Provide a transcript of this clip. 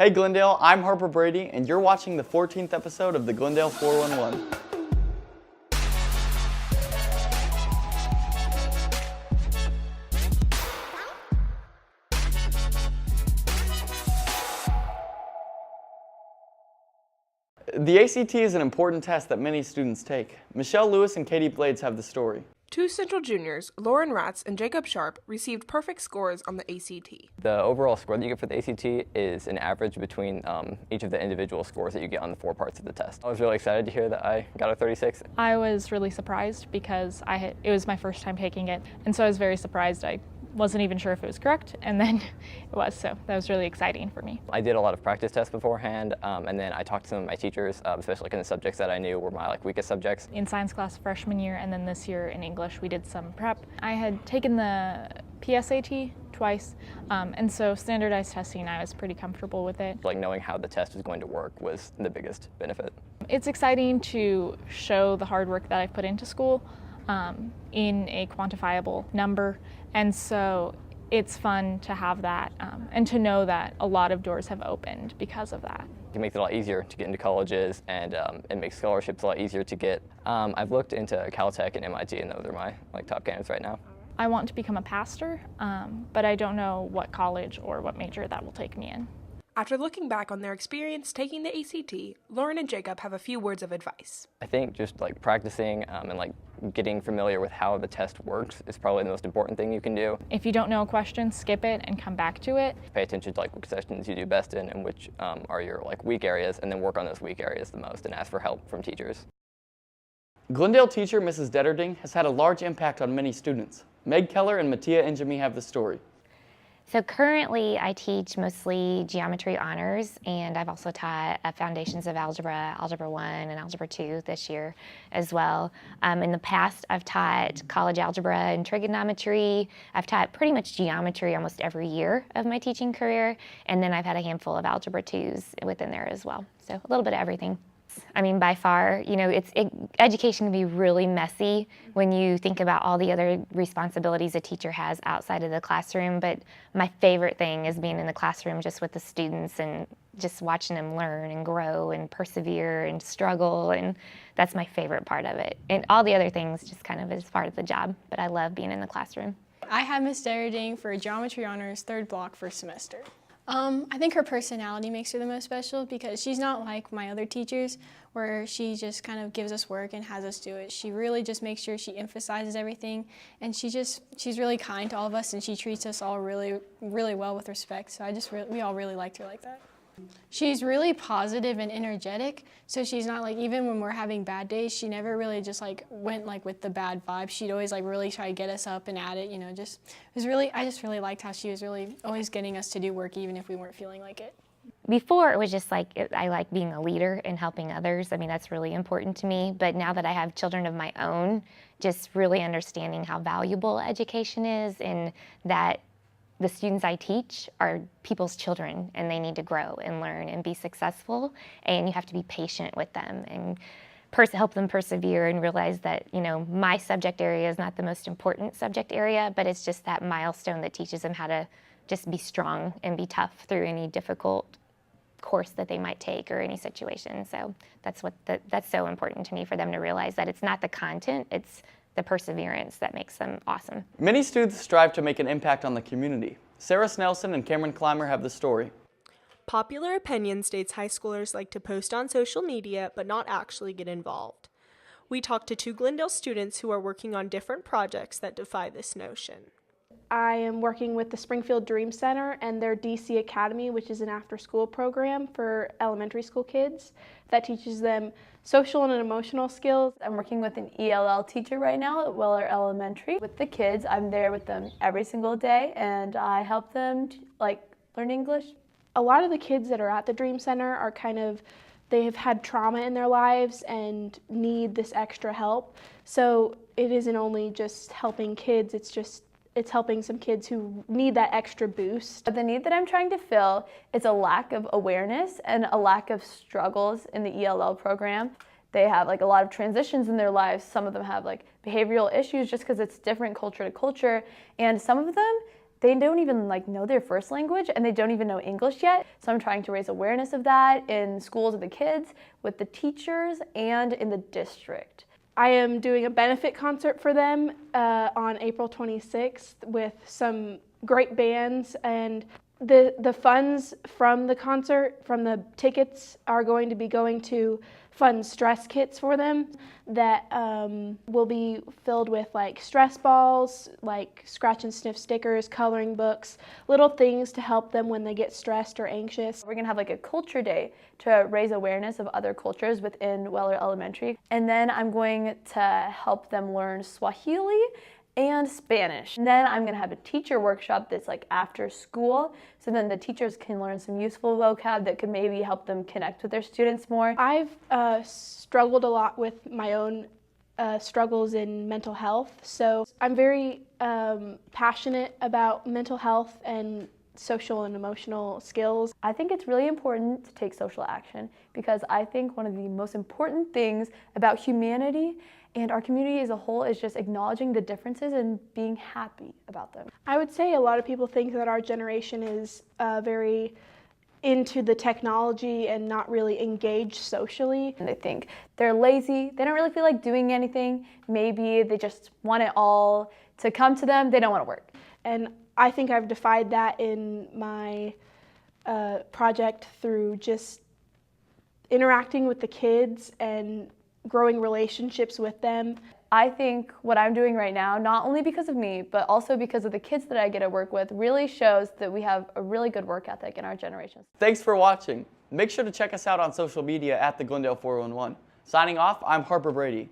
Hey Glendale, I'm Harper Brady, and you're watching the 14th episode of the Glendale 411. The ACT is an important test that many students take. Michelle Lewis and Katie Blades have the story. Two Central juniors, Lauren Ratz and Jacob Sharp, received perfect scores on the ACT. The overall score that you get for the ACT is an average between each of the individual scores that you get on the 4 parts of the test. I was really excited to hear that I got a 36. I was really surprised because it was my first time taking it, and so I was very surprised. I wasn't even sure if it was correct, and then it was, so that was really exciting for me. I did a lot of practice tests beforehand, and then I talked to some of my teachers, especially in the subjects that I knew were my weakest subjects. In science class freshman year, and then this year in English, we did some prep. I had taken the PSAT twice, and so standardized testing, I was pretty comfortable with it. Knowing how the test was going to work was the biggest benefit. It's exciting to show the hard work that I've put into school in a quantifiable number, and so it's fun to have that and to know that a lot of doors have opened because of that. It makes it a lot easier to get into colleges, and it makes scholarships a lot easier to get. I've looked into Caltech and MIT, and those are my top candidates right now. I want to become a pastor, but I don't know what college or what major that will take me in. After looking back on their experience taking the ACT, Lauren and Jacob have a few words of advice. I think just practicing and getting familiar with how the test works is probably the most important thing you can do. If you don't know a question, skip it and come back to it. Pay attention to which sessions you do best in and which are your weak areas, and then work on those weak areas the most and ask for help from teachers. Glendale teacher Mrs. Detterding has had a large impact on many students. Meg Keller and Mattia Injami have the story. So currently I teach mostly geometry honors, and I've also taught foundations of algebra, Algebra 1 and Algebra 2 this year as well. In the past I've taught college algebra and trigonometry. I've taught pretty much geometry almost every year of my teaching career, and then I've had a handful of Algebra 2s within there as well. So a little bit of everything. I mean, by far, education can be really messy when you think about all the other responsibilities a teacher has outside of the classroom, but my favorite thing is being in the classroom just with the students and just watching them learn and grow and persevere and struggle, and that's my favorite part of it. And all the other things just kind of is part of the job, but I love being in the classroom. I had Miss Detterding for Geometry Honors 3rd block first semester. I think her personality makes her the most special because she's not like my other teachers where she just kind of gives us work and has us do it. She really just makes sure she emphasizes everything, and she's really kind to all of us, and she treats us all really, really well with respect. So we all really liked her like that. She's really positive and energetic, so she's not even when we're having bad days, she never really just went with the bad vibe. She'd always really try to get us up and at it, I just really liked how she was really always getting us to do work even if we weren't feeling like it. Before it was just I like being a leader and helping others. I mean, that's really important to me, but now that I have children of my own, just really understanding how valuable education is, and that the students I teach are people's children, and they need to grow and learn and be successful, and you have to be patient with them and help them persevere and realize that, my subject area is not the most important subject area, but it's just that milestone that teaches them how to just be strong and be tough through any difficult course that they might take or any situation. So that's so important to me, for them to realize that it's not the content, it's the perseverance that makes them awesome. Many students strive to make an impact on the community. Sarah Snelson and Cameron Clymer have the story. Popular opinion states high schoolers like to post on social media but not actually get involved. We talked to 2 Glendale students who are working on different projects that defy this notion. I am working with the Springfield Dream Center and their DC Academy, which is an after-school program for elementary school kids that teaches them social and emotional skills. I'm working with an ELL teacher right now at Weller Elementary. With the kids, I'm there with them every single day, and I help them learn English. A lot of the kids that are at the Dream Center are they have had trauma in their lives and need this extra help. So it isn't only just helping kids, it's helping some kids who need that extra boost. The need that I'm trying to fill is a lack of awareness and a lack of struggles in the ELL program. They have a lot of transitions in their lives. Some of them have behavioral issues just because it's different culture to culture, and some of them They don't even know their first language, and they don't even know English yet. So I'm trying to raise awareness of that in schools with the kids, with the teachers, and in the district. I am doing a benefit concert for them on April 26th with some great bands, and the funds from the concert, from the tickets, are going to be going to fund stress kits for them that will be filled with stress balls, scratch and sniff stickers, coloring books, little things to help them when they get stressed or anxious. We're gonna have a culture day to raise awareness of other cultures within Weller Elementary. And then I'm going to help them learn Swahili and Spanish. And then I'm gonna have a teacher workshop that's after school, so then the teachers can learn some useful vocab that could maybe help them connect with their students more. I've struggled a lot with my own struggles in mental health, so I'm very passionate about mental health and social and emotional skills. I think it's really important to take social action, because I think one of the most important things about humanity and our community as a whole is just acknowledging the differences and being happy about them. I would say a lot of people think that our generation is very into the technology and not really engaged socially. And they think they're lazy, they don't really feel like doing anything, maybe they just want it all to come to them, they don't want to work. And I think I've defied that in my project through just interacting with the kids and growing relationships with them. I think what I'm doing right now, not only because of me, but also because of the kids that I get to work with, really shows that we have a really good work ethic in our generation. Thanks for watching. Make sure to check us out on social media at the Glendale 411. Signing off, I'm Harper Brady.